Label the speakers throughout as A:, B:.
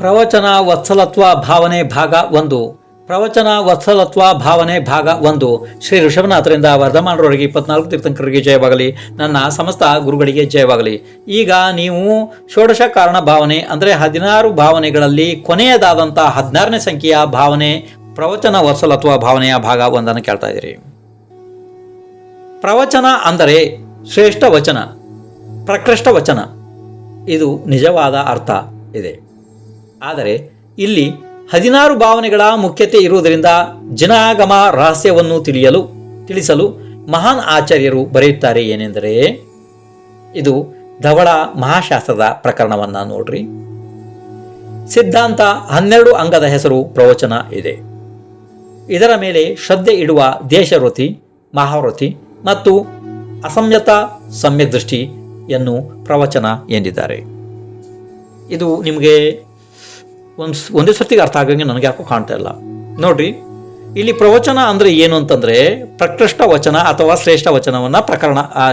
A: ಪ್ರವಚನ ವತ್ಸಲತ್ವ ಭಾವನೆ ಭಾಗ 1. ಪ್ರವಚನ ವತ್ಸಲತ್ವ ಭಾವನೆ ಭಾಗ 1. ಶ್ರೀ ಋಷಭನಾಥರಿಂದ ವರ್ಧಮಾನರವರಿಗೆ 24 ತೀರ್ಥಂಕರಿಗೆ ಜಯವಾಗಲಿ. ನನ್ನ ಸಮಸ್ತ ಗುರುಗಳಿಗೆ ಜಯವಾಗಲಿ. ಈಗ ನೀವು ಷೋಡಶ ಕಾರಣ ಭಾವನೆ ಅಂದರೆ 16 ಭಾವನೆಗಳಲ್ಲಿ ಕೊನೆಯದಾದಂಥ 16ನೇ ಸಂಖ್ಯೆಯ ಭಾವನೆ ಪ್ರವಚನ ವತ್ಸಲತ್ವ ಭಾವನೆಯ ಭಾಗ 1 ಕೇಳ್ತಾ ಇದ್ದೀರಿ. ಪ್ರವಚನ ಅಂದರೆ ಶ್ರೇಷ್ಠ ವಚನ, ಪ್ರಕೃಷ್ಟ ವಚನ, ಇದು ನಿಜವಾದ ಅರ್ಥ ಇದೆ. ಆದರೆ ಇಲ್ಲಿ 16 ಭಾವನೆಗಳ ಮುಖ್ಯತೆ ಇರುವುದರಿಂದ ಜನಾಗಮ ರಹಸ್ಯವನ್ನು ತಿಳಿಸಲು ಮಹಾನ್ ಆಚಾರ್ಯರು ಬರೆಯುತ್ತಾರೆ. ಏನೆಂದರೆ, ಇದು ಧವಳ ಮಹಾಶಾಸ್ತ್ರದ ಪ್ರಕರಣವನ್ನು ನೋಡ್ರಿ. ಸಿದ್ಧಾಂತ 12 ಅಂಗದ ಹೆಸರು ಪ್ರವಚನ ಇದೆ. ಇದರ ಮೇಲೆ ಶ್ರದ್ಧೆ ಇಡುವ ದೇಶವೃತಿ, ಮಹಾವೃತಿ ಮತ್ತು ಅಸಂಯತ ಸಮ್ಯಕ್ ದೃಷ್ಟಿಯನ್ನು ಪ್ರವಚನ ಎಂದಿದ್ದಾರೆ. ಇದು ನಿಮಗೆ ಒಂದೇ ಸರ್ತಿಗೆ ಅರ್ಥ ಆಗಂಗೆ ನನಗೆ ಯಾಕೋ ಕಾಣ್ತಾ ಇಲ್ಲ. ನೋಡ್ರಿ, ಇಲ್ಲಿ ಪ್ರವಚನ ಅಂದರೆ ಏನು ಅಂತಂದರೆ ಪ್ರಕೃಷ್ಟ ವಚನ ಅಥವಾ ಶ್ರೇಷ್ಠ ವಚನವನ್ನು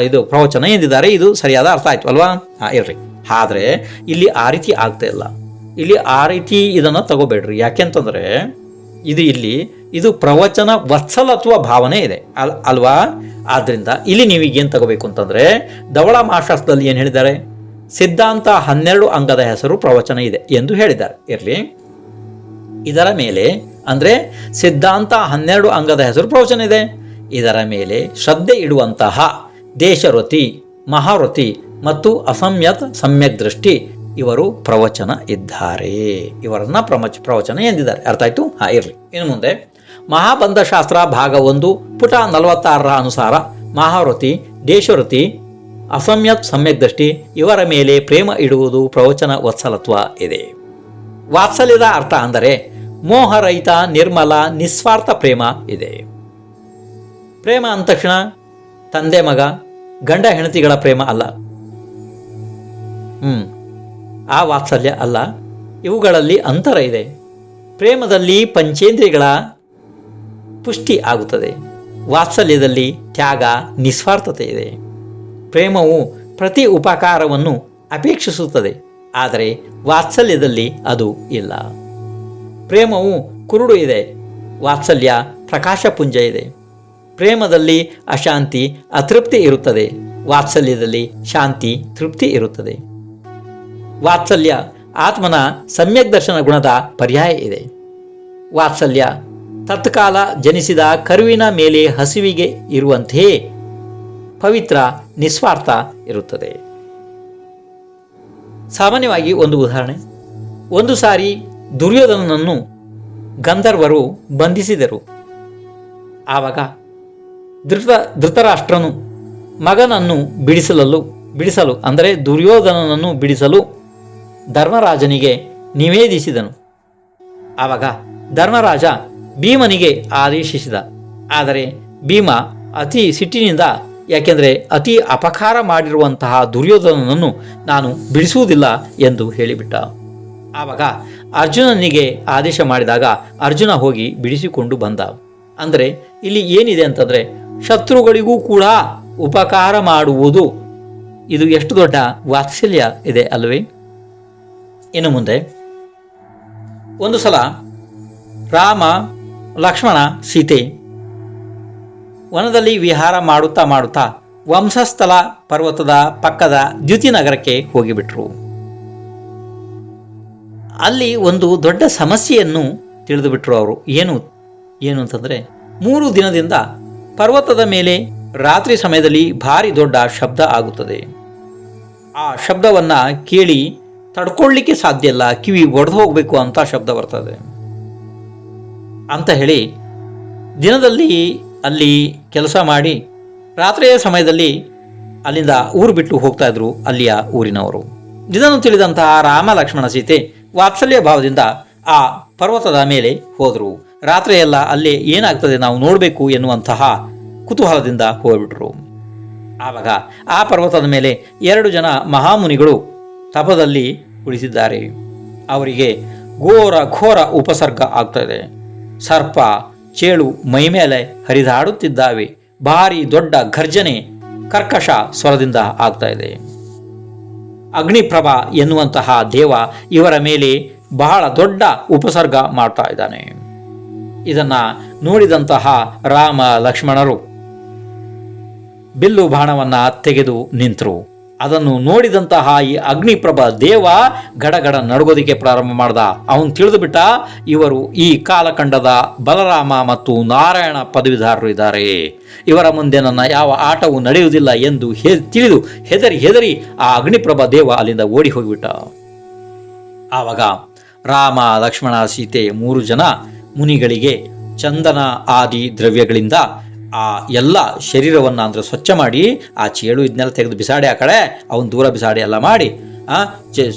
A: ಇದು ಪ್ರವಚನ ಎಂದಿದ್ದಾರೆ. ಇದು ಸರಿಯಾದ ಅರ್ಥ ಆಯ್ತು ಅಲ್ವಾ? ಇರ್ರಿ. ಆದರೆ ಇಲ್ಲಿ ಆ ರೀತಿ ಆಗ್ತಾ ಇಲ್ಲ. ಇಲ್ಲಿ ಆ ರೀತಿ ಇದನ್ನು ತಗೋಬೇಡ್ರಿ. ಯಾಕೆಂತಂದರೆ ಇದು ಪ್ರವಚನ ವತ್ಸಲತ್ವ ಭಾವನೆ ಇದೆ ಅಲ್ವಾ? ಆದ್ದರಿಂದ ಇಲ್ಲಿ ನೀವೀಗೇನು ತಗೋಬೇಕು ಅಂತಂದರೆ, ಧವಳ ಮಹಾಶಾಸ್ತ್ರದಲ್ಲಿ ಏನು ಹೇಳಿದ್ದಾರೆ? ಸಿದ್ಧಾಂತ 12 ಅಂಗದ ಹೆಸರು ಪ್ರವಚನ ಇದೆ ಎಂದು ಹೇಳಿದ್ದಾರೆ. ಇರಲಿ, ಇದರ ಮೇಲೆ ಅಂದರೆ ಸಿದ್ಧಾಂತ 12 ಅಂಗದ ಹೆಸರು ಪ್ರವಚನ ಇದೆ. ಇದರ ಮೇಲೆ ಶ್ರದ್ಧೆ ಇಡುವಂತಹ ದೇಶವೃತಿ, ಮಹಾವೃತಿ ಮತ್ತು ಸಮ್ಯಕ್ ದೃಷ್ಟಿ ಇವರು ಪ್ರವಚನ ಇದ್ದಾರೆ. ಇವರನ್ನ ಪ್ರವಚನ ಎಂದಿದ್ದಾರೆ. ಅರ್ಥ ಆಯ್ತು? ಇರಲಿ. ಇನ್ನು ಮುಂದೆ ಮಹಾಬಂಧಶಾಸ್ತ್ರ ಭಾಗ 1 ಪುಟ 46ರ ಅನುಸಾರ ಮಹಾವೃತಿ, ದೇಶವೃತಿ, ಸಮ್ಯಕ್ ದೃಷ್ಟಿ ಇವರ ಮೇಲೆ ಪ್ರೇಮ ಇಡುವುದು ಪ್ರವಚನ ವತ್ಸಲತ್ವ ಇದೆ. ವಾತ್ಸಲ್ಯದ ಅರ್ಥ ಅಂದರೆ ಮೋಹರಹಿತ, ನಿರ್ಮಲ, ನಿಸ್ವಾರ್ಥ ಪ್ರೇಮ ಇದೆ. ಪ್ರೇಮ ಅಂದ ತಕ್ಷಣ ತಂದೆ ಮಗ, ಗಂಡ ಹೆಂಡತಿಗಳ ಪ್ರೇಮ ಅಲ್ಲ. ಆ ವಾತ್ಸಲ್ಯ ಅಲ್ಲ. ಇವುಗಳಲ್ಲಿ ಅಂತರ ಇದೆ. ಪ್ರೇಮದಲ್ಲಿ ಪಂಚೇಂದ್ರಿಯಗಳ ಪುಷ್ಟಿ ಆಗುತ್ತದೆ. ವಾತ್ಸಲ್ಯದಲ್ಲಿ ತ್ಯಾಗ, ನಿಸ್ವಾರ್ಥತೆ ಇದೆ. ಪ್ರೇಮವು ಪ್ರತಿ ಉಪಕಾರವನ್ನು ಅಪೇಕ್ಷಿಸುತ್ತದೆ, ಆದರೆ ವಾತ್ಸಲ್ಯದಲ್ಲಿ ಅದು ಇಲ್ಲ. ಪ್ರೇಮವು ಕುರುಡು ಇದೆ, ವಾತ್ಸಲ್ಯ ಪ್ರಕಾಶಪುಂಜ ಇದೆ. ಪ್ರೇಮದಲ್ಲಿ ಅಶಾಂತಿ, ಅತೃಪ್ತಿ ಇರುತ್ತದೆ, ವಾತ್ಸಲ್ಯದಲ್ಲಿ ಶಾಂತಿ, ತೃಪ್ತಿ ಇರುತ್ತದೆ. ವಾತ್ಸಲ್ಯ ಆತ್ಮನ ಸಮ್ಯಕ್ ದರ್ಶನ ಗುಣದ ಪರ್ಯಾಯ ಇದೆ. ವಾತ್ಸಲ್ಯ ತತ್ಕಾಲ ಜನಿಸಿದ ಕರುವಿನ ಮೇಲೆ ಹಸಿವಿಗೆ ಇರುವಂತೆಯೇ ಪವಿತ್ರ, ನಿಸ್ವಾರ್ಥ ಇರುತ್ತದೆ. ಸಾಮಾನ್ಯವಾಗಿ ಒಂದು ಉದಾಹರಣೆ. ಒಂದು ಸಾರಿ ದುರ್ಯೋಧನನನ್ನು ಗಂಧರ್ವರು ಬಂಧಿಸಿದರು. ಆವಾಗ ಧೃತರಾಷ್ಟ್ರನು ಮಗನನ್ನು ಬಿಡಿಸಲು ಅಂದರೆ ದುರ್ಯೋಧನನನ್ನು ಬಿಡಿಸಲು ಧರ್ಮರಾಜನಿಗೆ ನಿವೇದಿಸಿದನು. ಆವಾಗ ಧರ್ಮರಾಜ ಭೀಮನಿಗೆ ಆದೇಶಿಸಿದ. ಆದರೆ ಭೀಮ ಅತಿ ಸಿಟ್ಟಿನಿಂದ, ಯಾಕೆಂದರೆ ಅತಿ ಅಪಕಾರ ಮಾಡಿರುವಂತಹ ದುರ್ಯೋಧನನನ್ನು ನಾನು ಬಿಡಿಸುವುದಿಲ್ಲ ಎಂದು ಹೇಳಿಬಿಟ್ಟ. ಆವಾಗ ಅರ್ಜುನನಿಗೆ ಆದೇಶ ಮಾಡಿದಾಗ ಅರ್ಜುನ ಹೋಗಿ ಬಿಡಿಸಿಕೊಂಡು ಬಂದ. ಅಂದರೆ ಇಲ್ಲಿ ಏನಿದೆ ಅಂತಂದರೆ, ಶತ್ರುಗಳಿಗೂ ಕೂಡ ಉಪಕಾರ ಮಾಡುವುದು, ಇದು ಎಷ್ಟು ದೊಡ್ಡ ವಾತ್ಸಲ್ಯ ಇದೆ ಅಲ್ವೇ? ಇನ್ನು ಮುಂದೆ ಒಂದು ಸಲ ರಾಮ, ಲಕ್ಷ್ಮಣ, ಸೀತೆ ವನದಲ್ಲಿ ವಿಹಾರ ಮಾಡುತ್ತಾ ವಂಶಸ್ಥಲ ಪರ್ವತದ ಪಕ್ಕದ ದ್ಯುತಿ ನಗರಕ್ಕೆ ಹೋಗಿಬಿಟ್ರು. ಅಲ್ಲಿ ಒಂದು ದೊಡ್ಡ ಸಮಸ್ಯೆಯನ್ನು ತಿಳಿದುಬಿಟ್ರು ಅವರು. ಏನು ಅಂತಂದರೆ, 3 ದಿನದಿಂದ ಪರ್ವತದ ಮೇಲೆ ರಾತ್ರಿ ಸಮಯದಲ್ಲಿ ಭಾರಿ ದೊಡ್ಡ ಶಬ್ದ ಆಗುತ್ತದೆ. ಆ ಶಬ್ದವನ್ನು ಕೇಳಿ ತಡ್ಕೊಳ್ಳಿಕ್ಕೆ ಸಾಧ್ಯ ಇಲ್ಲ, ಕಿವಿ ಒಡೆದು ಹೋಗಬೇಕು ಅಂತ ಶಬ್ದ ಬರ್ತದೆ ಅಂತ ಹೇಳಿ ದಿನದಲ್ಲಿ ಅಲ್ಲಿ ಕೆಲಸ ಮಾಡಿ ರಾತ್ರಿಯ ಸಮಯದಲ್ಲಿ ಅಲ್ಲಿಂದ ಊರು ಬಿಟ್ಟು ಹೋಗ್ತಾ ಇದ್ರು ಅಲ್ಲಿಯ ಊರಿನವರು. ಇದನ್ನು ತಿಳಿದಂತಹ ರಾಮ, ಲಕ್ಷ್ಮಣ, ಸೀತೆ ವಾತ್ಸಲ್ಯ ಭಾವದಿಂದ ಆ ಪರ್ವತದ ಮೇಲೆ ಹೋದರು. ರಾತ್ರಿಯೆಲ್ಲ ಅಲ್ಲೇ ಏನಾಗ್ತದೆ ನಾವು ನೋಡಬೇಕು ಎನ್ನುವಂತಹ ಕುತೂಹಲದಿಂದ ಹೋಗ್ಬಿಟ್ರು. ಆವಾಗ ಆ ಪರ್ವತದ ಮೇಲೆ 2 ಜನ ಮಹಾಮುನಿಗಳು ತಪದಲ್ಲಿ ಕುಳಿತಿದ್ದಾರೆ. ಅವರಿಗೆ ಘೋರ ಉಪಸರ್ಗ ಆಗ್ತದೆ. ಸರ್ಪ, ಚೇಳು ಮೈಮೇಲೆ ಹರಿದಾಡುತ್ತಿದ್ದಾವೆ. ಭಾರಿ ದೊಡ್ಡ ಘರ್ಜನೆ ಕರ್ಕಶ ಸ್ವರದಿಂದ ಆಗ್ತಾ ಇದೆ. ಅಗ್ನಿಪ್ರಭ ಎನ್ನುವಂತಹ ದೇವ ಇವರ ಮೇಲೆ ಬಹಳ ದೊಡ್ಡ ಉಪಸರ್ಗ ಮಾಡ್ತಾ ಇದ್ದಾನೆ. ಇದನ್ನು ನೋಡಿದಂತಹ ರಾಮ ಲಕ್ಷ್ಮಣರು ಬಿಲ್ಲು ಬಾಣವನ್ನು ತೆಗೆದು ನಿಂತರು. ಅದನ್ನು ನೋಡಿದಂತಹ ಈ ಅಗ್ನಿಪ್ರಭ ದೇವ ಗಡಗಡ ನಡುಗೋದಿಕ್ಕೆ ಪ್ರಾರಂಭ ಮಾಡ್ದ. ಅವನು ತಿಳಿದು ಬಿಟ್ಟ, ಇವರು ಈ ಕಾಲಖಂಡದ ಬಲರಾಮ ಮತ್ತು ನಾರಾಯಣ ಪದವೀಧರರು ಇದ್ದಾರೆ, ಇವರ ಮುಂದೆ ನನ್ನ ಯಾವ ಆಟವೂ ನಡೆಯುವುದಿಲ್ಲ ಎಂದು ತಿಳಿದು ಹೆದರಿ ಆ ಅಗ್ನಿಪ್ರಭ ದೇವ ಅಲ್ಲಿಂದ ಓಡಿ ಹೋಗಿಬಿಟ್ಟ. ಆವಾಗ ರಾಮ ಲಕ್ಷ್ಮಣ ಸೀತೆ 3 ಜನ ಮುನಿಗಳಿಗೆ ಚಂದನ ಆದಿ ದ್ರವ್ಯಗಳಿಂದ ಆ ಎಲ್ಲ ಶರೀರವನ್ನು ಅಂದರೆ ಸ್ವಚ್ಛ ಮಾಡಿ ಆ ಚೇಳು ಇದನ್ನೆಲ್ಲ ತೆಗೆದು ಬಿಸಾಡಿ, ಆ ಕಡೆ ಅವನು ದೂರ ಬಿಸಾಡಿ ಎಲ್ಲ ಮಾಡಿ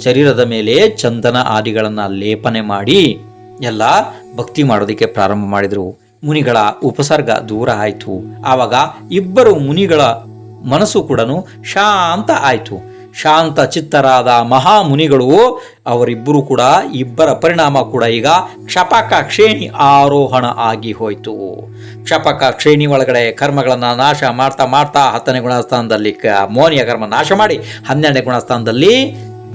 A: ಶರೀರದ ಮೇಲೆ ಚಂದನ ಆದಿಗಳನ್ನು ಲೇಪನೆ ಮಾಡಿ ಎಲ್ಲ ಭಕ್ತಿ ಮಾಡೋದಕ್ಕೆ ಪ್ರಾರಂಭ ಮಾಡಿದರು. ಮುನಿಗಳ ಉಪಸರ್ಗ ದೂರ ಆಯಿತು. ಆವಾಗ ಇಬ್ಬರು ಮುನಿಗಳ ಮನಸ್ಸು ಕೂಡ ಶಾಂತ ಆಯಿತು. ಶಾಂತ ಚಿತ್ತರಾದ ಮಹಾಮುನಿಗಳು ಅವರಿಬ್ಬರು ಕೂಡ ಇಬ್ಬರ ಪರಿಣಾಮ ಕೂಡ ಈಗ ಕ್ಷಪಕ ಕ್ಷೇಣಿ ಆರೋಹಣ ಆಗಿ ಹೋಯಿತು. ಕ್ಷಪಕ ಕ್ಷೇಣಿ ಒಳಗಡೆ ಕರ್ಮಗಳನ್ನು ನಾಶ ಮಾಡ್ತಾ 10ನೇ ಗುಣಸ್ಥಾನದಲ್ಲಿ ಮೋನಿಯ ಕರ್ಮ ನಾಶ ಮಾಡಿ 12ನೇ ಗುಣಸ್ಥಾನದಲ್ಲಿ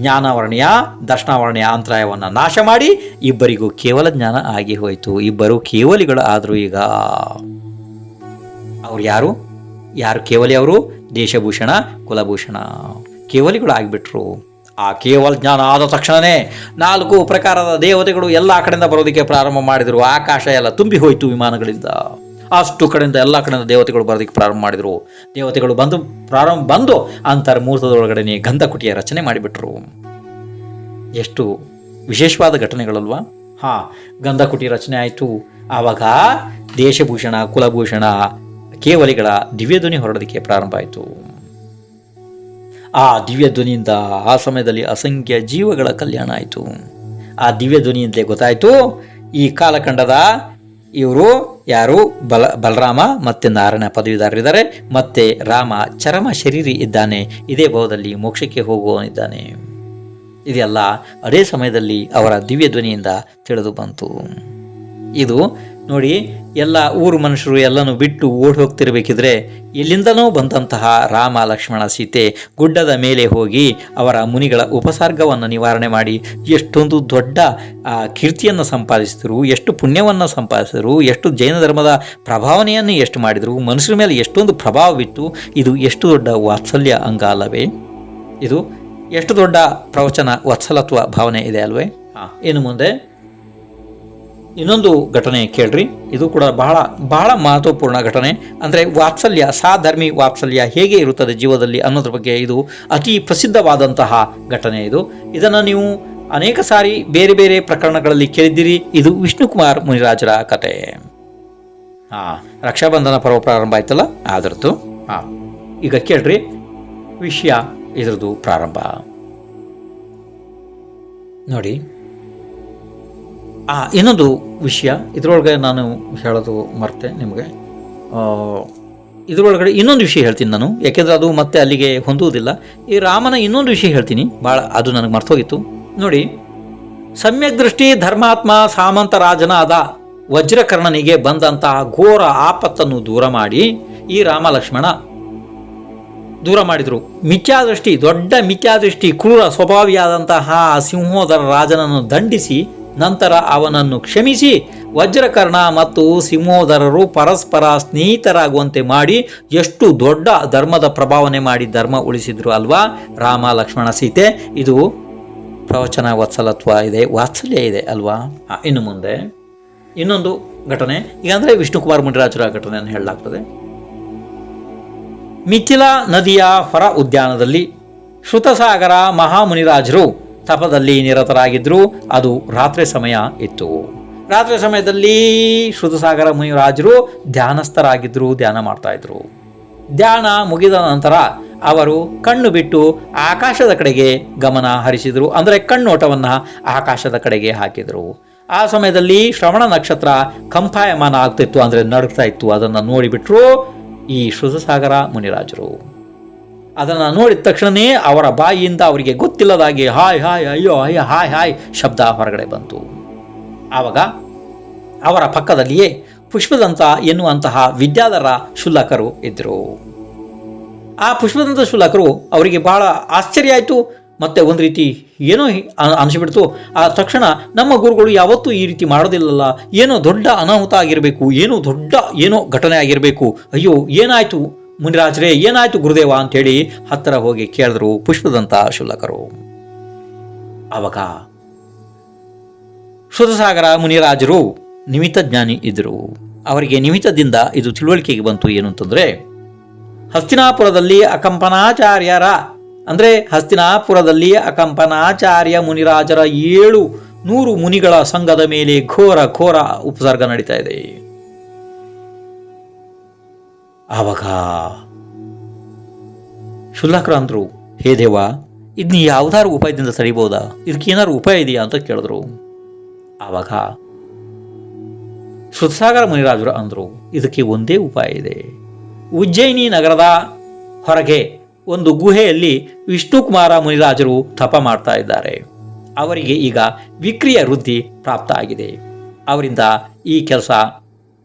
A: ಜ್ಞಾನವರ್ಣೀಯ ದರ್ಶನಾವರ್ಣೀಯ ಅಂತರಾಯವನ್ನು ನಾಶ ಮಾಡಿ ಇಬ್ಬರಿಗೂ ಕೇವಲ ಜ್ಞಾನ ಆಗಿ ಹೋಯಿತು. ಇಬ್ಬರು ಕೇವಲಿಗಳು ಆದರು. ಈಗ ಅವ್ರು ಯಾರು ಕೇವಲಿ? ಅವರು ದೇಶಭೂಷಣ ಕುಲಭೂಷಣ ಕೇವಲಿಗಳು ಆಗಿಬಿಟ್ರು. ಆ ಕೇವಲ ಜ್ಞಾನ ಆದ ತಕ್ಷಣವೇ 4 ಪ್ರಕಾರದ ದೇವತೆಗಳು ಎಲ್ಲ ಕಡೆಯಿಂದ ಬರೋದಕ್ಕೆ ಪ್ರಾರಂಭ ಮಾಡಿದರು. ಆಕಾಶ ಎಲ್ಲ ತುಂಬಿ ಹೋಯಿತು ವಿಮಾನಗಳಿಂದ. ಅಷ್ಟು ಕಡೆಯಿಂದ ಎಲ್ಲ ಕಡೆಯಿಂದ ದೇವತೆಗಳು ಬರೋದಕ್ಕೆ ಪ್ರಾರಂಭ ಮಾಡಿದರು. ದೇವತೆಗಳು ಬಂದು ಅಂತರ್ಮೂರ್ತದೊಳಗಡೆ ಗಂಧಕುಟಿಯ ರಚನೆ ಮಾಡಿಬಿಟ್ರು. ಎಷ್ಟು ವಿಶೇಷವಾದ ಘಟನೆಗಳಲ್ವಾ? ಗಂಧಕುಟಿ ರಚನೆ ಆಯಿತು. ಆವಾಗ ದೇಶಭೂಷಣ ಕುಲಭೂಷಣ ಕೇವಲಿಗಳ ದಿವ್ಯಧ್ವನಿ ಹೊರಡೋದಕ್ಕೆ ಪ್ರಾರಂಭ ಆಯಿತು. ಆ ದಿವ್ಯಧ್ವನಿಯಿಂದ ಆ ಸಮಯದಲ್ಲಿ ಅಸಂಖ್ಯ ಜೀವಗಳ ಕಲ್ಯಾಣ ಆಯಿತು. ಆ ದಿವ್ಯಧ್ವನಿಯಿಂದಲೇ ಗೊತ್ತಾಯಿತು ಈ ಕಾಲಖಂಡದ ಇವರು ಯಾರು ಬಲರಾಮ ಮತ್ತು ನಾರಾಯಣ ಪದವೀಧರರಿದ್ದಾರೆ, ಮತ್ತು ರಾಮ ಚರಮ ಶರೀರಿ ಇದ್ದಾನೆ, ಇದೇ ಭಾವದಲ್ಲಿ ಮೋಕ್ಷಕ್ಕೆ ಹೋಗುವವನಿದ್ದಾನೆ. ಇದೆಲ್ಲ ಅದೇ ಸಮಯದಲ್ಲಿ ಅವರ ದಿವ್ಯಧ್ವನಿಯಿಂದ ತಿಳಿದು ಬಂತು. ಇದು ನೋಡಿ, ಎಲ್ಲ ಊರು ಮನುಷ್ಯರು ಎಲ್ಲನೂ ಬಿಟ್ಟು ಓಡಿ ಹೋಗ್ತಿರ್ಬೇಕಿದ್ರೆ ಎಲ್ಲಿಂದನೋ ಬಂದಂತಹ ರಾಮ ಲಕ್ಷ್ಮಣ ಸೀತೆ ಗುಡ್ಡದ ಮೇಲೆ ಹೋಗಿ ಅವರ ಮುನಿಗಳ ಉಪಸರ್ಗವನ್ನು ನಿವಾರಣೆ ಮಾಡಿ ಎಷ್ಟೊಂದು ದೊಡ್ಡ ಕೀರ್ತಿಯನ್ನು ಸಂಪಾದಿಸಿದರು, ಎಷ್ಟು ಪುಣ್ಯವನ್ನು ಸಂಪಾದಿಸಿದರು, ಎಷ್ಟು ಜೈನ ಧರ್ಮದ ಪ್ರಭಾವನೆಯನ್ನು ಎಷ್ಟು ಮಾಡಿದರು, ಮನುಷ್ಯರ ಮೇಲೆ ಎಷ್ಟೊಂದು ಪ್ರಭಾವ ಬಿತ್ತು. ಇದು ಎಷ್ಟು ದೊಡ್ಡ ವಾತ್ಸಲ್ಯ ಅಂಗ ಅಲ್ಲವೇ? ಇದು ಎಷ್ಟು ದೊಡ್ಡ ಪ್ರವಚನ ವತ್ಸಲತ್ವ ಭಾವನೆ ಇದೆ ಅಲ್ವೇ? ಇನ್ನು ಮುಂದೆ ಇನ್ನೊಂದು ಘಟನೆ ಕೇಳ್ರಿ. ಇದು ಕೂಡ ಬಹಳ ಬಹಳ ಮಹತ್ವಪೂರ್ಣ ಘಟನೆ. ಅಂದರೆ ವಾತ್ಸಲ್ಯ, ಸಾಧರ್ಮಿ ವಾತ್ಸಲ್ಯ ಹೇಗೆ ಇರುತ್ತದೆ ಜೀವದಲ್ಲಿ ಅನ್ನೋದ್ರ ಬಗ್ಗೆ ಇದು ಅತಿ ಪ್ರಸಿದ್ಧವಾದಂತಹ ಘಟನೆ. ಇದನ್ನು ನೀವು ಅನೇಕ ಸಾರಿ ಬೇರೆ ಬೇರೆ ಪ್ರಕರಣಗಳಲ್ಲಿ ಕೇಳಿದ್ದೀರಿ. ಇದು ವಿಷ್ಣುಕುಮಾರ್ ಮುನಿರಾಜರ ಕತೆ. ರಕ್ಷಾಬಂಧನ ಪರ್ವ ಪ್ರಾರಂಭ ಆಯ್ತಲ್ಲ ಅದರದ್ದು. ಈಗ ಕೇಳ್ರಿ ವಿಷಯ ಇದರದ್ದು ಪ್ರಾರಂಭ ನೋಡಿ. ಇನ್ನೊಂದು ವಿಷಯ ಇದರೊಳಗೆ ನಾನು ಹೇಳೋದು ಮರ್ತೆ ನಿಮಗೆ. ಇದರೊಳಗಡೆ ಇನ್ನೊಂದು ವಿಷಯ ಹೇಳ್ತೀನಿ ನಾನು, ಯಾಕೆಂದರೆ ಅದು ಮತ್ತೆ ಅಲ್ಲಿಗೆ ಹೊಂದುವುದಿಲ್ಲ. ಈ ರಾಮನ ಇನ್ನೊಂದು ವಿಷಯ ಹೇಳ್ತೀನಿ, ಭಾಳ ಅದು ನನಗೆ ಮರ್ತೋಗಿತ್ತು ನೋಡಿ. ಸಮ್ಯಕ್ ದೃಷ್ಟಿ ಧರ್ಮಾತ್ಮ ಸಾಮಂತರಾಜನಾದ ವಜ್ರಕರ್ಣನಿಗೆ ಬಂದಂತಹ ಘೋರ ಆಪತ್ತನ್ನು ದೂರ ಮಾಡಿ ಈ ರಾಮ ಲಕ್ಷ್ಮಣ ದೂರ ಮಾಡಿದರು. ಮಿಥ್ಯಾದೃಷ್ಟಿ, ದೊಡ್ಡ ಮಿಥ್ಯಾದೃಷ್ಟಿ, ಕ್ರೂರ ಸ್ವಭಾವಿಯಾದಂತಹ ಸಿಂಹೋದರ ರಾಜನನ್ನು ದಂಡಿಸಿ ನಂತರ ಅವನನ್ನು ಕ್ಷಮಿಸಿ ವಜ್ರಕರ್ಣ ಮತ್ತು ಸಿಂಹೋದರರು ಪರಸ್ಪರ ಸ್ನೇಹಿತರಾಗುವಂತೆ ಮಾಡಿ ಎಷ್ಟು ದೊಡ್ಡ ಧರ್ಮದ ಪ್ರಭಾವನೆ ಮಾಡಿ ಧರ್ಮ ಉಳಿಸಿದ್ರು ಅಲ್ವಾ ರಾಮ ಲಕ್ಷ್ಮಣ ಸೀತೆ. ಇದು ಪ್ರವಚನ ವತ್ಸಲತ್ವ ಇದೆ, ವಾತ್ಸಲ್ಯ ಇದೆ ಅಲ್ವಾ. ಇನ್ನು ಮುಂದೆ ಇನ್ನೊಂದು ಘಟನೆ, ಈಗ ಅಂದರೆ ವಿಷ್ಣುಕುಮಾರ್ ಮುನಿರಾಜರ ಘಟನೆಯನ್ನು ಹೇಳಲಾಗ್ತದೆ. ಮಿಥಿಲಾ ನದಿಯ ಹೊರ ಉದ್ಯಾನದಲ್ಲಿ ಶ್ರುತಸಾಗರ ಮಹಾಮುನಿರಾಜರು ತಪದಲ್ಲಿ ನಿರತರಾಗಿದ್ದರು. ಅದು ರಾತ್ರಿ ಸಮಯ ಇತ್ತು. ರಾತ್ರಿ ಸಮಯದಲ್ಲಿ ಶ್ರುತಸಾಗರ ಮುನಿರಾಜರು ಧ್ಯಾನಸ್ಥರಾಗಿದ್ದರು, ಧ್ಯಾನ ಮಾಡ್ತಾ ಇದ್ರು. ಧ್ಯಾನ ಮುಗಿದ ನಂತರ ಅವರು ಕಣ್ಣು ಬಿಟ್ಟು ಆಕಾಶದ ಕಡೆಗೆ ಗಮನ ಹರಿಸಿದರು, ಅಂದರೆ ಕಣ್ಣೋಟವನ್ನು ಆಕಾಶದ ಕಡೆಗೆ ಹಾಕಿದರು. ಆ ಸಮಯದಲ್ಲಿ ಶ್ರವಣ ನಕ್ಷತ್ರ ಕಂಪಾಯಮಾನ ಆಗ್ತಿತ್ತು, ಅಂದರೆ ನಡುಗ್ತಾ ಇತ್ತು. ಅದನ್ನು ನೋಡಿಬಿಟ್ರು ಈ ಶ್ರುತಸಾಗರ ಮುನಿರಾಜರು. ಅದನ್ನು ನೋಡಿದ ತಕ್ಷಣವೇ ಅವರ ಬಾಯಿಯಿಂದ ಅವರಿಗೆ ಗೊತ್ತಿಲ್ಲದಾಗಿ ಹಾಯ್ ಹಾಯ್ ಅಯ್ಯೋ ಅಯ್ಯ ಹಾಯ್ ಹಾಯ್ ಶಬ್ದ ಹೊರಗಡೆ ಬಂತು. ಆವಾಗ ಅವರ ಪಕ್ಕದಲ್ಲಿಯೇ ಪುಷ್ಪದಂತ ಎನ್ನುವಂತಹ ವಿದ್ಯಾಧರ ಶುಲ್ಕರು ಇದ್ದರು. ಆ ಪುಷ್ಪದಂತ ಶುಲ್ಕರು ಅವರಿಗೆ ಬಹಳ ಆಶ್ಚರ್ಯ ಆಯಿತು. ಮತ್ತೆ ಒಂದು ರೀತಿ ಏನೋ ಅನಿಸಿಬಿಡ್ತು. ಆ ತಕ್ಷಣ ನಮ್ಮ ಗುರುಗಳು ಯಾವತ್ತೂ ಈ ರೀತಿ ಮಾಡೋದಿಲ್ಲಲ್ಲ, ಏನೋ ದೊಡ್ಡ ಅನಾಹುತ ಆಗಿರಬೇಕು, ಏನೋ ಘಟನೆ ಆಗಿರಬೇಕು, ಅಯ್ಯೋ ಏನಾಯಿತು ಮುನಿರಾಜರೇ, ಏನಾಯಿತು ಗುರುದೇವ ಅಂಥೇಳಿ ಹತ್ತಿರ ಹೋಗಿ ಕೇಳಿದ್ರು ಪುಷ್ಪದಂತ ಶುಲ್ಕರು. ಆವಾಗ ಶುದ್ಧಸಾಗರ ಮುನಿರಾಜರು ನಿಮಿತ್ತ ಜ್ಞಾನಿ ಇದ್ದರು. ಅವರಿಗೆ ನಿಮಿತ್ತದಿಂದ ಇದು ತಿಳುವಳಿಕೆಗೆ ಬಂತು. ಏನು ಅಂತಂದರೆ, ಹಸ್ತಿನಾಪುರದಲ್ಲಿ ಅಕಂಪನಾಚಾರ್ಯ ಮುನಿರಾಜರ 700 ಮುನಿಗಳ ಸಂಘದ ಮೇಲೆ ಘೋರ ಉಪಸರ್ಗ ನಡೀತಾ ಇದೆ. ಆವಾಗ ಶುಲ್ಕರು ಅಂದ್ರು, ಹೇ ದೇವ, ಇದನ್ನ ಯಾವ್ದಾರು ಉಪಾಯದಿಂದ ಸರಿಬೋದಾ, ಇದಕ್ಕೇನಾದ್ರು ಉಪಾಯ ಇದೆಯಾ ಅಂತ ಕೇಳಿದ್ರು. ಆವಾಗ ಶುದ್ಧಸಾಗರ ಮುನಿರಾಜರು ಅಂದರು, ಇದಕ್ಕೆ ಒಂದೇ ಉಪಾಯ ಇದೆ. ಉಜ್ಜಯಿನಿ ನಗರದ ಹೊರಗೆ ಒಂದು ಗುಹೆಯಲ್ಲಿ ವಿಷ್ಣುಕುಮಾರ ಮುನಿರಾಜರು ತಪ ಮಾಡ್ತಾ ಇದ್ದಾರೆ. ಅವರಿಗೆ ಈಗ ವಿಕ್ರಿಯ ವೃದ್ಧಿ ಪ್ರಾಪ್ತ ಆಗಿದೆ. ಅವರಿಂದ ಈ ಕೆಲಸ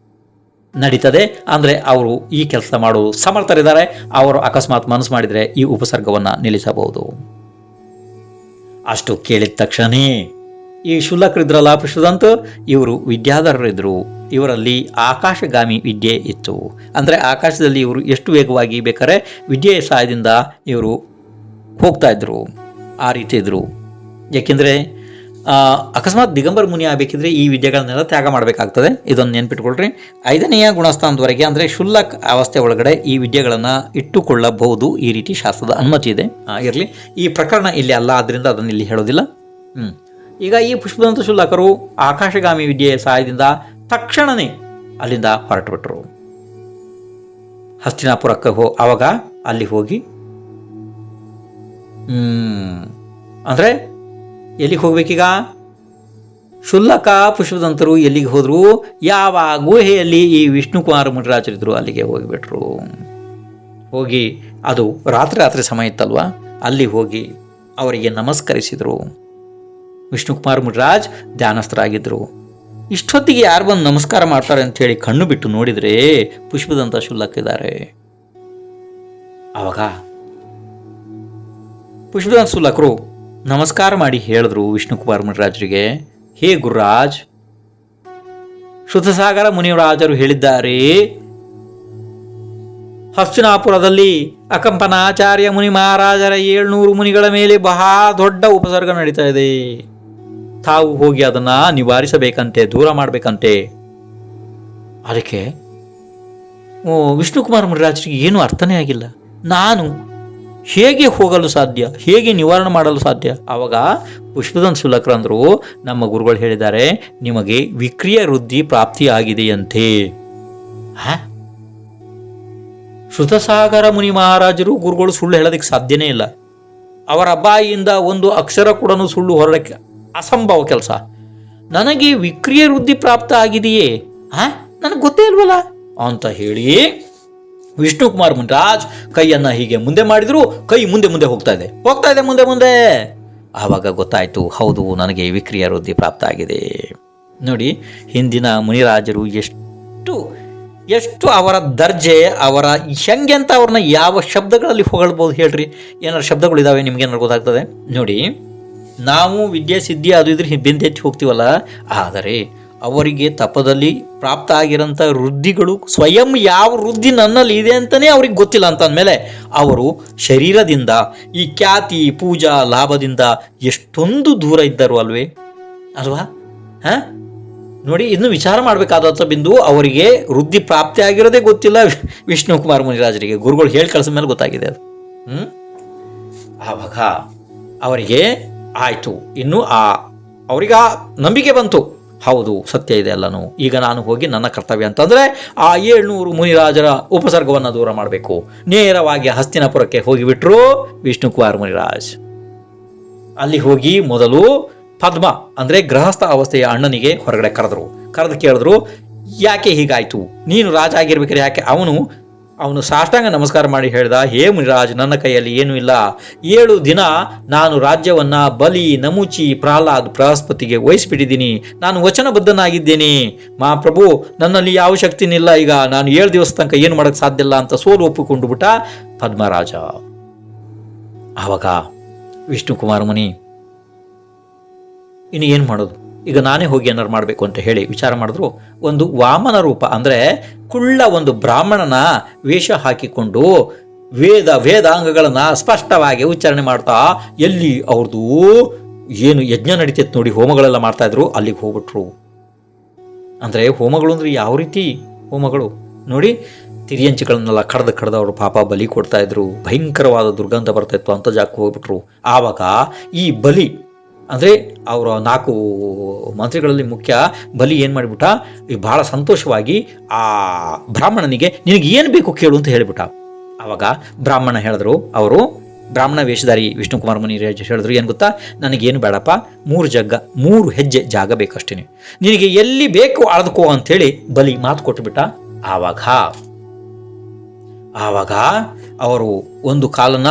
A: ನಡೀತದೆ. ಅಂದರೆ ಅವರು ಈ ಕೆಲಸ ಮಾಡಲು ಸಮರ್ಥರಿದ್ದಾರೆ. ಅವರು ಅಕಸ್ಮಾತ್ ಮನಸ್ಸು ಮಾಡಿದರೆ ಈ ಉಪಸರ್ಗವನ್ನು ನಿಲ್ಲಿಸಬಹುದು. ಅಷ್ಟು ಕೇಳಿದ ತಕ್ಷಣವೇ ಈ ಶುಲ್ಕರಿದ್ರಲ್ಲ ಪುಷ್ಪದಂತ, ಇವರು ವಿದ್ಯಾಧರರಿದ್ದರು. ಇವರಲ್ಲಿ ಆಕಾಶಗಾಮಿ ವಿದ್ಯೆ ಇತ್ತು. ಅಂದರೆ ಆಕಾಶದಲ್ಲಿ ಇವರು ಎಷ್ಟು ವೇಗವಾಗಿ ಬೇಕಾದ್ರೆ ವಿದ್ಯೆಯ ಸಹಾಯದಿಂದ ಇವರು ಹೋಗ್ತಾ ಇದ್ರು. ಆ ರೀತಿ ಇದ್ದರು. ಏಕೆಂದರೆ ಅಕಸ್ಮಾತ್ ದಿಗಂಬರ ಮುನಿ ಆಗಬೇಕಿದ್ರೆ ಈ ವಿದ್ಯೆಗಳನ್ನೆಲ್ಲ ತ್ಯಾಗ ಮಾಡಬೇಕಾಗ್ತದೆ. ಇದನ್ನು ನೆನ್ಪಿಟ್ಕೊಳ್ರಿ. 5ನೆಯ ಗುಣಸ್ಥಾನದವರೆಗೆ ಅಂದರೆ ಶುಲ್ಕ ಅವಸ್ಥೆ ಒಳಗಡೆ ಈ ವಿದ್ಯೆಗಳನ್ನು ಇಟ್ಟುಕೊಳ್ಳಬಹುದು. ಈ ರೀತಿ ಶಾಸ್ತ್ರದ ಅನುಮತಿ ಇದೆ. ಇರಲಿ, ಈ ಪ್ರಕರಣ ಇಲ್ಲಿ ಅಲ್ಲ, ಆದ್ದರಿಂದ ಅದನ್ನು ಇಲ್ಲಿ ಹೇಳೋದಿಲ್ಲ. ಈಗ ಈ ಪುಷ್ಪದಂತ ಶುಲ್ಕರು ಆಕಾಶಗಾಮಿ ವಿದ್ಯೆಯ ಸಹಾಯದಿಂದ ತಕ್ಷಣವೇ ಅಲ್ಲಿಂದ ಹೊರಟುಬಿಟ್ರು. ಹಸ್ತಿನಾಪುರಕ್ಕೆ ಆವಾಗ ಅಲ್ಲಿ ಹೋಗಿ ಅಂದರೆ ಎಲ್ಲಿಗೆ ಹೋಗ್ಬೇಕೀಗ? ಶುಲ್ಕ ಪುಷ್ಪದಂತರು ಎಲ್ಲಿಗೆ ಹೋದರು? ಯಾವ ಗುಹೆಯಲ್ಲಿ ಈ ವಿಷ್ಣುಕುಮಾರ ಮುನಿರಾಜರಿದ್ರು ಅಲ್ಲಿಗೆ ಹೋಗಿಬಿಟ್ರು. ಹೋಗಿ ಅದು ರಾತ್ರಿ ಸಮಯ ಇತ್ತಲ್ವ, ಅಲ್ಲಿ ಹೋಗಿ ಅವರಿಗೆ ನಮಸ್ಕರಿಸಿದರು. ವಿಷ್ಣುಕುಮಾರ ಮುನಿರಾಜ್ ಧ್ಯಾನಸ್ಥರಾಗಿದ್ದರು. ಇಷ್ಟೊತ್ತಿಗೆ ಯಾರು ಬಂದು ನಮಸ್ಕಾರ ಮಾಡ್ತಾರೆ ಅಂಥೇಳಿ ಕಣ್ಣು ಬಿಟ್ಟು ನೋಡಿದರೆ ಪುಷ್ಪದಂತ ಶುಲ್ಕಿದ್ದಾರೆ. ಆವಾಗ ಪುಷ್ಪದಂತ ಶುಲ್ಕರು ನಮಸ್ಕಾರ ಮಾಡಿ ಹೇಳಿದ್ರು ವಿಷ್ಣುಕುಮಾರ ಮುನಿರಾಜರಿಗೆ, ಹೇ ಗುರುರಾಜ್, ಶುದ್ಧಸಾಗರ ಮುನಿರಾಜರು ಹೇಳಿದ್ದಾರೆ, ಹಸ್ತಿನಾಪುರದಲ್ಲಿ ಅಕಂಪನಾಚಾರ್ಯ ಮುನಿ ಮಹಾರಾಜರ 700 ಮುನಿಗಳ ಮೇಲೆ ಬಹಳ ದೊಡ್ಡ ಉಪಸರ್ಗ ನಡೀತಾ ಇದೆ. ತಾವು ಹೋಗಿ ಅದನ್ನು ನಿವಾರಿಸಬೇಕಂತೆ, ದೂರ ಮಾಡಬೇಕಂತೆ. ಅದಕ್ಕೆ ವಿಷ್ಣುಕುಮಾರ ಮುನಿರಾಜರಿಗೆ ಏನೂ ಅರ್ಥನೇ ಆಗಿಲ್ಲ. ನಾನು ಹೇಗೆ ಹೋಗಲು ಸಾಧ್ಯ, ಹೇಗೆ ನಿವಾರಣೆ ಮಾಡಲು ಸಾಧ್ಯ? ಆವಾಗ ಪುಷ್ಪದಂತ ಶುಲ್ಕರು ಅಂದರು, ನಮ್ಮ ಗುರುಗಳು ಹೇಳಿದ್ದಾರೆ, ನಿಮಗೆ ವಿಕ್ರಿಯ ವೃದ್ಧಿ ಪ್ರಾಪ್ತಿಯಾಗಿದೆಯಂತೆ. ಶುದ್ಧಸಾಗರ ಮುನಿ ಮಹಾರಾಜರು ಗುರುಗಳು ಸುಳ್ಳು ಹೇಳೋದಕ್ಕೆ ಸಾಧ್ಯನೇ ಇಲ್ಲ. ಅವರ ಬಾಯಿಯಿಂದ ಒಂದು ಅಕ್ಷರ ಕೂಡ ಸುಳ್ಳು ಹೊರಡಕ್ಕೆ ಅಸಂಭವ ಕೆಲಸ. ನನಗೆ ವಿಕ್ರಿಯ ವೃದ್ಧಿ ಪ್ರಾಪ್ತ ಆಗಿದೆಯೇ, ನನಗೆ ಗೊತ್ತೇ ಇಲ್ವಲ್ಲ ಅಂತ ಹೇಳಿ ವಿಷ್ಣುಕುಮಾರ್ ಮುನಿರಾಜ್ ಕೈಯನ್ನು ಹೀಗೆ ಮುಂದೆ ಮಾಡಿದ್ರು. ಕೈ ಮುಂದೆ ಹೋಗ್ತಾ ಇದೆ ಮುಂದೆ. ಆವಾಗ ಗೊತ್ತಾಯಿತು, ಹೌದು, ನನಗೆ ವಿಕ್ರಿಯ ವೃದ್ಧಿ ಪ್ರಾಪ್ತ ಆಗಿದೆ. ನೋಡಿ, ಹಿಂದಿನ ಮುನಿರಾಜರು ಎಷ್ಟು ಅವರ ದರ್ಜೆ, ಅವರ ಹೆಂಗೆ ಅಂತ ಅವ್ರನ್ನ ಯಾವ ಶಬ್ದಗಳಲ್ಲಿ ಹೊಗಳ್ಬೋದು ಹೇಳ್ರಿ? ಏನಾರು ಶಬ್ದಗಳಿದ್ದಾವೆ ನಿಮ್ಗೇನಾರು ಗೊತ್ತಾಗ್ತದೆ ನೋಡಿ. ನಾವು ವಿದ್ಯೆ ಸಿದ್ಧಿ ಅದು ಇದ್ರೆ ಬೆಂದೆತ್ತಿ ಹೋಗ್ತೀವಲ್ಲ, ಆದರೆ ಅವರಿಗೆ ತಪದಲ್ಲಿ ಪ್ರಾಪ್ತ ಆಗಿರೋಂಥ ವೃದ್ಧಿಗಳು ಸ್ವಯಂ ಯಾವ ವೃದ್ಧಿ ನನ್ನಲ್ಲಿ ಇದೆ ಅಂತಲೇ ಅವ್ರಿಗೆ ಗೊತ್ತಿಲ್ಲ ಅಂತ ಅಂದಮೇಲೆ ಅವರು ಶರೀರದಿಂದ ಈ ಖ್ಯಾತಿ ಪೂಜಾ ಲಾಭದಿಂದ ಎಷ್ಟೊಂದು ದೂರ ಇದ್ದರು ಅಲ್ವಾ? ನೋಡಿ, ಇನ್ನು ವಿಚಾರ ಮಾಡಬೇಕಾದಂಥ ಬಿಂದು, ಅವರಿಗೆ ವೃದ್ಧಿ ಪ್ರಾಪ್ತಿ ಆಗಿರೋದೇ ಗೊತ್ತಿಲ್ಲ ವಿಷ್ಣುಕುಮಾರ ಮುನಿರಾಜರಿಗೆ. ಗುರುಗಳು ಹೇಳಿ ಕಳಿಸಿದ ಮೇಲೆ ಗೊತ್ತಾಗಿದೆ ಅದು. ಆವಾಗ ಅವರಿಗೆ ಆಯಿತು, ಇನ್ನು ಅವರಿಗೆ ನಂಬಿಕೆ ಬಂತು, ಹೌದು ಸತ್ಯ ಇದೆ ಎಲ್ಲನೂ. ಈಗ ನಾನು ಹೋಗಿ ನನ್ನ ಕರ್ತವ್ಯ ಅಂತಂದರೆ ಆ 700 ಮುನಿರಾಜರ ಉಪಸರ್ಗವನ್ನು ದೂರ ಮಾಡಬೇಕು. ನೇರವಾಗಿ ಹಸ್ತಿನಾಪುರಕ್ಕೆ ಹೋಗಿಬಿಟ್ರು ವಿಷ್ಣುಕುಮಾರ ಮುನಿರಾಜ್. ಅಲ್ಲಿ ಹೋಗಿ ಮೊದಲು ಪದ್ಮ ಅಂದರೆ ಗೃಹಸ್ಥ ಅವಸ್ಥೆಯ ಅಣ್ಣನಿಗೆ ಹೊರಗಡೆ ಕರೆದು ಕೇಳಿದ್ರು, ಯಾಕೆ ಹೀಗಾಯಿತು? ನೀನು ರಾಜ ಆಗಿರ್ಬೇಕಾದ್ರೆ ಯಾಕೆ? ಅವನು ಸಾಷ್ಟಾಂಗ ನಮಸ್ಕಾರ ಮಾಡಿ ಹೇಳ್ದ, ಹೇ ಮುನಿರಾಜ್, ನನ್ನ ಕೈಯಲ್ಲಿ ಏನೂ ಇಲ್ಲ. 7 ದಿನ ನಾನು ರಾಜ್ಯವನ್ನು ಬಲಿ, ನಮುಚಿ, ಪ್ರಹ್ಲಾದ್, ಬೃಹಸ್ಪತಿಗೆ ವಹಿಸಿಬಿಟ್ಟಿದ್ದೀನಿ. ನಾನು ವಚನಬದ್ಧನಾಗಿದ್ದೇನೆ ಮಹಾಪ್ರಭು, ನನ್ನಲ್ಲಿ ಯಾವ ಶಕ್ತಿನಿಲ್ಲ. ಈಗ ನಾನು 7 ದಿವಸ ತನಕ ಏನು ಮಾಡೋಕ್ಕೆ ಸಾಧ್ಯ ಇಲ್ಲ ಅಂತ ಸೋಲು ಒಪ್ಪಿಕೊಂಡು ಬಿಟ್ಟ ಪದ್ಮರಾಜ. ಆವಾಗ ವಿಷ್ಣುಕುಮಾರ ಮುನಿ ಇನ್ನು ಏನು ಮಾಡೋದು, ಈಗ ನಾನೇ ಹೋಗಿ ಏನಾರು ಮಾಡಬೇಕು ಅಂತ ಹೇಳಿ ವಿಚಾರ ಮಾಡಿದ್ರು. ಒಂದು ವಾಮನ ರೂಪ ಅಂದರೆ ಕುಳ್ಳ ಒಂದು ಬ್ರಾಹ್ಮಣನ ವೇಷ ಹಾಕಿಕೊಂಡು ವೇದಾಂಗಗಳನ್ನು ಸ್ಪಷ್ಟವಾಗಿ ಉಚ್ಚಾರಣೆ ಮಾಡ್ತಾ, ಎಲ್ಲಿ ಅವ್ರದ್ದು ಏನು ಯಜ್ಞ ನಡೀತೈತೆ ನೋಡಿ, ಹೋಮಗಳೆಲ್ಲ ಮಾಡ್ತಾಯಿದ್ರು, ಅಲ್ಲಿಗೆ ಹೋಗ್ಬಿಟ್ರು. ಅಂದರೆ ಹೋಮಗಳು ಅಂದರೆ ಯಾವ ರೀತಿ ಹೋಮಗಳು ನೋಡಿ, ತಿರಿಯಂಚಿಗಳನ್ನೆಲ್ಲ ಕಡ್ದು ಅವರು ಪಾಪ ಬಲಿ ಕೊಡ್ತಾಯಿದ್ರು, ಭಯಂಕರವಾದ ದುರ್ಗಂಧ ಬರ್ತಾಯಿತ್ತು, ಅಂಥ ಜಾಗಕ್ಕೆ ಹೋಗ್ಬಿಟ್ರು. ಆವಾಗ ಈ ಬಲಿ ಅಂದರೆ ಅವರ 4 ಮಂತ್ರಿಗಳಲ್ಲಿ ಮುಖ್ಯ ಬಲಿ ಏನು ಮಾಡಿಬಿಟ್ಟ, ಭಾಳ ಸಂತೋಷವಾಗಿ ಆ ಬ್ರಾಹ್ಮಣನಿಗೆ ನಿನಗೆ ಏನು ಬೇಕು ಕೇಳು ಅಂತ ಹೇಳಿಬಿಟ್ಟ. ಆವಾಗ ಬ್ರಾಹ್ಮಣ ಹೇಳಿದ್ರು, ಅವರು ಬ್ರಾಹ್ಮಣ ವೇಷಧಾರಿ ವಿಷ್ಣುಕುಮಾರ ಮುನಿ ಹೇಳಿದ್ರು, ಏನು ಗೊತ್ತಾ, ನನಗೇನು ಬೇಡಪ್ಪ, 3 ಹೆಜ್ಜೆ ಜಾಗ ಬೇಕಷ್ಟೇ, ನಿನಗೆ ಎಲ್ಲಿ ಬೇಕು ಅಳದ್ಕೋ ಅಂಥೇಳಿ ಬಲಿ ಮಾತು ಕೊಟ್ಟುಬಿಟ್ಟ. ಆವಾಗ ಅವರು ಒಂದು ಕಾಲನ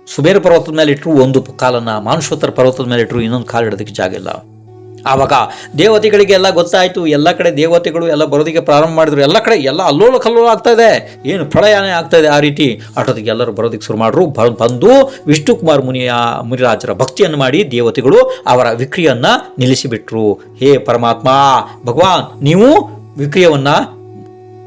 A: ಸುಬೇರ ಪರ್ವತದ ಮೇಲೆ ಇಟ್ಟರು, ಒಂದು ಕಾಲನ್ನ ಮಾನುಷೋತ್ತರ ಪರ್ವತದ ಮೇಲೆ ಇಟ್ಟರು, ಇನ್ನೊಂದು ಕಾಲು ಇಡೋದಕ್ಕೆ ಜಾಗ ಇಲ್ಲ. ಆವಾಗ ದೇವತೆಗಳಿಗೆಲ್ಲ ಗೊತ್ತಾಯಿತು, ಎಲ್ಲ ಕಡೆ ದೇವತೆಗಳು ಎಲ್ಲ ಬರೋದಕ್ಕೆ ಪ್ರಾರಂಭ ಮಾಡಿದ್ರು, ಎಲ್ಲ ಕಡೆ ಎಲ್ಲ ಅಲ್ಲೋಲ ಕಲ್ಲೋಲ ಆಗ್ತಾ ಇದೆ, ಏನು ಪ್ರಳಯನೇ ಆಗ್ತಾ ಇದೆ. ಆ ರೀತಿ ಅಷ್ಟೊತ್ತಿಗೆ ಎಲ್ಲರೂ ಬರೋದಕ್ಕೆ ಶುರು ಮಾಡಿದ್ರು. ಬಂದು ವಿಷ್ಣುಕುಮಾರ ಮುನಿರಾಜರ ಭಕ್ತಿಯನ್ನು ಮಾಡಿ ದೇವತೆಗಳು ಅವರ ವಿಕ್ರಿಯನ್ನು ನಿಲ್ಲಿಸಿಬಿಟ್ರು. ಹೇ ಪರಮಾತ್ಮ ಭಗವಾನ್, ನೀವು ವಿಕ್ರಿಯವನ್ನು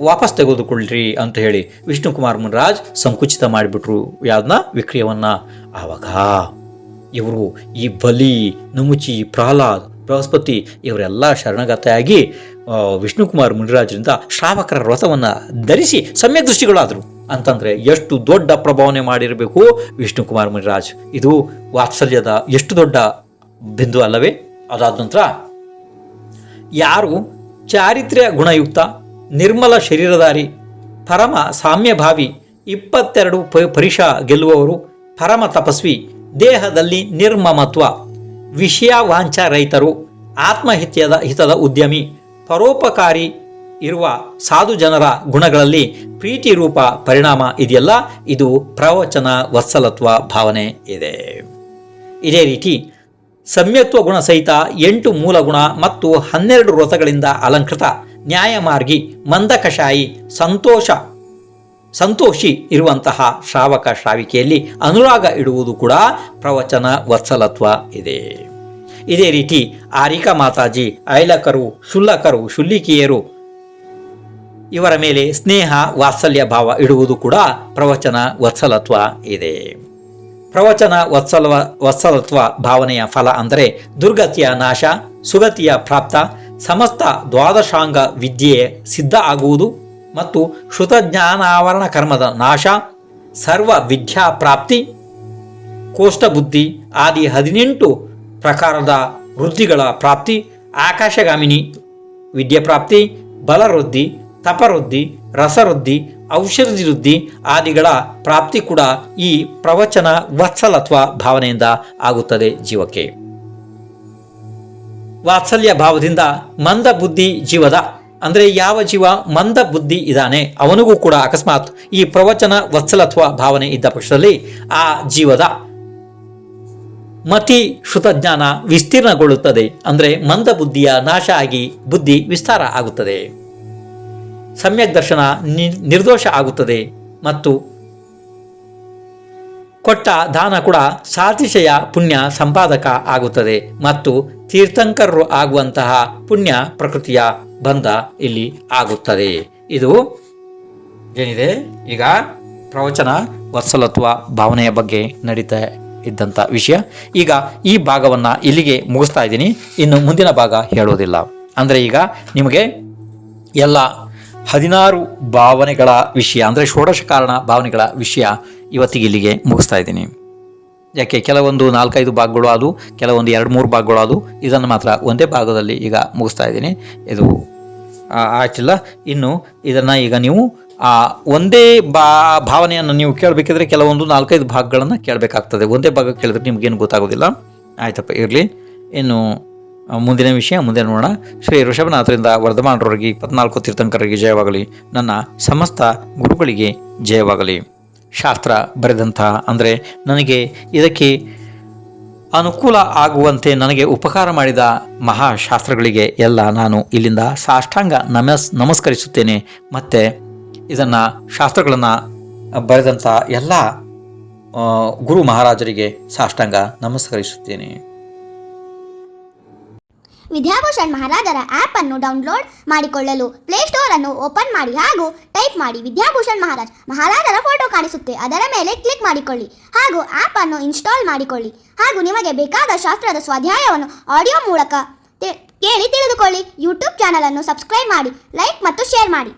A: ವಾಪಸ್ ತೆಗೆದುಕೊಳ್ಳ್ರಿ ಅಂತ ಹೇಳಿ ವಿಷ್ಣುಕುಮಾರ ಮುನಿರಾಜ್ ಸಂಕುಚಿತ ಮಾಡಿಬಿಟ್ರು ಯಾವ್ದನ್ನ, ವಿಕ್ರಿಯವನ್ನು. ಆವಾಗ ಇವರು ಈ ಬಲಿ, ನಮುಚಿ, ಪ್ರಹ್ಲಾದ್, ಬೃಹಸ್ಪತಿ ಇವರೆಲ್ಲ ಶರಣಗತೆಯಾಗಿ ವಿಷ್ಣುಕುಮಾರ ಮುನಿರಾಜರಿಂದ ಶ್ರಾವಕರ ವ್ರತವನ್ನು ಧರಿಸಿ ಸಮ್ಯಕ್ ದೃಷ್ಟಿಗಳಾದರು. ಅಂತಂದರೆ ಎಷ್ಟು ದೊಡ್ಡ ಪ್ರಭಾವನೆ ಮಾಡಿರಬೇಕು ವಿಷ್ಣುಕುಮಾರ ಮುನಿರಾಜ್. ಇದು ವಾತ್ಸಲ್ಯದ ಎಷ್ಟು ದೊಡ್ಡ ಬಿಂದು ಅಲ್ಲವೇ? ಅದಾದ ನಂತರ ಯಾರು ಚಾರಿತ್ರ್ಯ ಗುಣಯುಕ್ತ, ನಿರ್ಮಲ ಶರೀರಧಾರಿ, ಪರಮ ಸಾಮ್ಯಭಾವಿ, 22 ಪರೀಕ್ಷ ಗೆಲ್ಲುವವರು, ಪರಮ ತಪಸ್ವಿ, ದೇಹದಲ್ಲಿ ನಿರ್ಮಮತ್ವ, ವಿಷಯವಾಂಛ ರಹಿತರು, ಹಿತದ ಉದ್ಯಮಿ, ಪರೋಪಕಾರಿ ಇರುವ ಸಾಧು ಜನರ ಗುಣಗಳಲ್ಲಿ ಪ್ರೀತಿ ರೂಪ ಪರಿಣಾಮ ಇದೆಯಲ್ಲ, ಇದು ಪ್ರವಚನ ವತ್ಸಲತ್ವ ಭಾವನೆ ಇದೆ. ಇದೇ ರೀತಿ ಸಮ್ಯತ್ವ ಗುಣ ಸಹಿತ 8 ಮೂಲ ಗುಣ ಮತ್ತು 12 ವ್ರತಗಳಿಂದ ಅಲಂಕೃತ, ನ್ಯಾಯಮಾರ್ಗಿ, ಮಂದಕಷಾಯಿ, ಸಂತೋಷಿ ಇರುವಂತಹ ಶ್ರಾವಕ ಶ್ರಾವಿಕೆಯಲ್ಲಿ ಅನುರಾಗ ಇಡುವುದು ಕೂಡ ಪ್ರವಚನ ವತ್ಸಲತ್ವ ಇದೆ. ಇದೇ ರೀತಿ ಆರಿಕಾ ಮಾತಾಜಿ, ಐಲಕರು, ಶುಲ್ಲಕರು, ಶುಲ್ಲಿಕಿಯರು ಇವರ ಮೇಲೆ ಸ್ನೇಹ ವಾತ್ಸಲ್ಯ ಭಾವ ಇಡುವುದು ಕೂಡ ಪ್ರವಚನ ವತ್ಸಲತ್ವ ಇದೆ. ಪ್ರವಚನ ವತ್ಸಲತ್ವ ಭಾವನೆಯ ಫಲ ಅಂದರೆ ದುರ್ಗತಿಯ ನಾಶ, ಸುಗತಿಯ ಪ್ರಾಪ್ತ, ಸಮಸ್ತ ದ್ವಾದಶಾಂಗ ವಿದ್ಯೆ ಸಿದ್ಧ ಆಗುವುದು ಮತ್ತು ಶ್ರುತಜ್ಞಾನಾವರಣ ಕರ್ಮದ ನಾಶ, ಸರ್ವ ವಿದ್ಯಾ ಪ್ರಾಪ್ತಿ, ಕೋಷ್ಠಬುದ್ಧಿ ಆದಿ 18 ಪ್ರಕಾರದ ವೃದ್ಧಿಗಳ ಪ್ರಾಪ್ತಿ, ಆಕಾಶಗಾಮಿನಿ ವಿದ್ಯೆ ಪ್ರಾಪ್ತಿ, ಬಲವೃದ್ಧಿ, ತಪವೃದ್ಧಿ, ರಸವೃದ್ಧಿ, ಔಷಧಿ ವೃದ್ಧಿ ಆದಿಗಳ ಪ್ರಾಪ್ತಿ ಕೂಡ ಈ ಪ್ರವಚನ ವತ್ಸಲತ್ವ ಭಾವನೆಯಿಂದ ಆಗುತ್ತದೆ ಜೀವಕ್ಕೆ. ವಾತ್ಸಲ್ಯ ಭಾವದಿಂದ ಮಂದ ಬುದ್ಧಿ ಜೀವದ ಅಂದರೆ ಯಾವ ಜೀವ ಮಂದ ಬುದ್ಧಿ ಇದ್ದಾನೆ ಅವನಿಗೂ ಕೂಡ ಅಕಸ್ಮಾತ್ ಈ ಪ್ರವಚನ ವತ್ಸಲತ್ವ ಭಾವನೆ ಇದ್ದ ಪಕ್ಷದಲ್ಲಿ ಆ ಜೀವದ ಮತಿ ಶ್ರುತಜ್ಞಾನ ವಿಸ್ತೀರ್ಣಗೊಳ್ಳುತ್ತದೆ. ಅಂದರೆ ಮಂದ ಬುದ್ಧಿಯ ನಾಶ ಆಗಿ ಬುದ್ಧಿ ವಿಸ್ತಾರ ಆಗುತ್ತದೆ, ಸಮ್ಯಕ್ ದರ್ಶನ ನಿರ್ದೋಷ ಆಗುತ್ತದೆ ಮತ್ತು ಕೊಟ್ಟ ದಾನ ಕೂಡ ಸಾತಿಶಯ ಪುಣ್ಯ ಸಂಪಾದಕ ಆಗುತ್ತದೆ ಮತ್ತು ತೀರ್ಥಂಕರರು ಆಗುವಂತಹ ಪುಣ್ಯ ಪ್ರಕೃತಿಯ ಬಂಧ ಇಲ್ಲಿ ಆಗುತ್ತದೆ. ಇದು ಏನಿದೆ ಈಗ ಪ್ರವಚನ ವತ್ಸಲತ್ವ ಭಾವನೆಯ ಬಗ್ಗೆ ನಡೀತಾ ಇದ್ದಂಥ ವಿಷಯ. ಈಗ ಈ ಭಾಗವನ್ನು ಇಲ್ಲಿಗೆ ಮುಗಿಸ್ತಾ ಇದ್ದೀನಿ, ಇನ್ನು ಮುಂದಿನ ಭಾಗ ಹೇಳೋದಿಲ್ಲ. ಅಂದರೆ ಈಗ ನಿಮಗೆ ಎಲ್ಲ 16 ಭಾವನೆಗಳ ವಿಷಯ ಅಂದರೆ ಷೋಡಶ ಕಾರಣ ಭಾವನೆಗಳ ವಿಷಯ ಇವತ್ತಿಗೆ ಇಲ್ಲಿಗೆ ಮುಗಿಸ್ತಾ ಇದ್ದೀನಿ. ಯಾಕೆ ಕೆಲವೊಂದು 4-5 ಭಾಗಗಳು ಅದು, ಕೆಲವೊಂದು 2-3 ಭಾಗಗಳು ಅದು, ಇದನ್ನು ಮಾತ್ರ ಒಂದೇ ಭಾಗದಲ್ಲಿ ಈಗ ಮುಗಿಸ್ತಾ ಇದ್ದೀನಿ. ಇದು ಆಯ್ತಿಲ್ಲ. ಇನ್ನು ಇದನ್ನು ಈಗ ನೀವು ಒಂದೇ ಭಾವನೆಯನ್ನು ನೀವು ಕೇಳಬೇಕಿದ್ರೆ ಕೆಲವೊಂದು 4-5 ಭಾಗಗಳನ್ನು ಕೇಳಬೇಕಾಗ್ತದೆ. ಒಂದೇ ಭಾಗ ಕೇಳಿದ್ರೆ ನಿಮಗೇನು ಗೊತ್ತಾಗೋದಿಲ್ಲ. ಆಯ್ತಪ್ಪ, ಇರಲಿ. ಇನ್ನು ಮುಂದಿನ ವಿಷಯ ಮುಂದೆ ನೋಡೋಣ. ಶ್ರೀ ಋಷಭನಾಥರಿಂದ ವರ್ಧಮಾನರವರಿಗೆ 24 ತೀರ್ಥಂಕರರಿಗೆ ಜಯವಾಗಲಿ. ನನ್ನ ಸಮಸ್ತ ಗುರುಗಳಿಗೆ ಜಯವಾಗಲಿ. ಶಾಸ್ತ್ರ ಬರೆದಂತಹ ಅಂದರೆ ನನಗೆ ಇದಕ್ಕೆ ಅನುಕೂಲ ಆಗುವಂತೆ ನನಗೆ ಉಪಕಾರ ಮಾಡಿದ ಮಹಾಶಾಸ್ತ್ರಗಳಿಗೆ ಎಲ್ಲ ನಾನು ಇಲ್ಲಿಂದ ಸಾಷ್ಟಾಂಗ ನಮಸ್ಕರಿಸುತ್ತೇನೆ. ಮತ್ತು ಇದನ್ನು ಶಾಸ್ತ್ರಗಳನ್ನು ಬರೆದಂಥ ಎಲ್ಲ ಗುರು ಮಹಾರಾಜರಿಗೆ ಸಾಷ್ಟಾಂಗ ನಮಸ್ಕರಿಸುತ್ತೇನೆ.
B: ವಿದ್ಯಾಭೂಷಣ್ ಮಹಾರಾಜರ ಆ್ಯಪ್ ಅನ್ನು ಡೌನ್ಲೋಡ್ ಮಾಡಿಕೊಳ್ಳಲು ಪ್ಲೇಸ್ಟೋರ್ ಅನ್ನು ಓಪನ್ ಮಾಡಿ ಹಾಗೂ ಟೈಪ್ ಮಾಡಿ ವಿದ್ಯಾಭೂಷಣ್ ಮಹಾರಾಜ್. ಮಹಾರಾಜರ ಫೋಟೋ ಕಾಣಿಸುತ್ತೆ, ಅದರ ಮೇಲೆ ಕ್ಲಿಕ್ ಮಾಡಿಕೊಳ್ಳಿ ಹಾಗೂ ಆ್ಯಪ್ ಅನ್ನು ಇನ್ಸ್ಟಾಲ್ ಮಾಡಿಕೊಳ್ಳಿ ಹಾಗೂ ನಿಮಗೆ ಬೇಕಾದ ಶಾಸ್ತ್ರದ ಸ್ವಾಧ್ಯಾಯವನ್ನು ಆಡಿಯೋ ಮೂಲಕ ಕೇಳಿ ತಿಳಿದುಕೊಳ್ಳಿ. ಯೂಟ್ಯೂಬ್ ಚಾನಲ್ ಅನ್ನು ಸಬ್ಸ್ಕ್ರೈಬ್ ಮಾಡಿ, ಲೈಕ್ ಮತ್ತು ಶೇರ್ ಮಾಡಿ.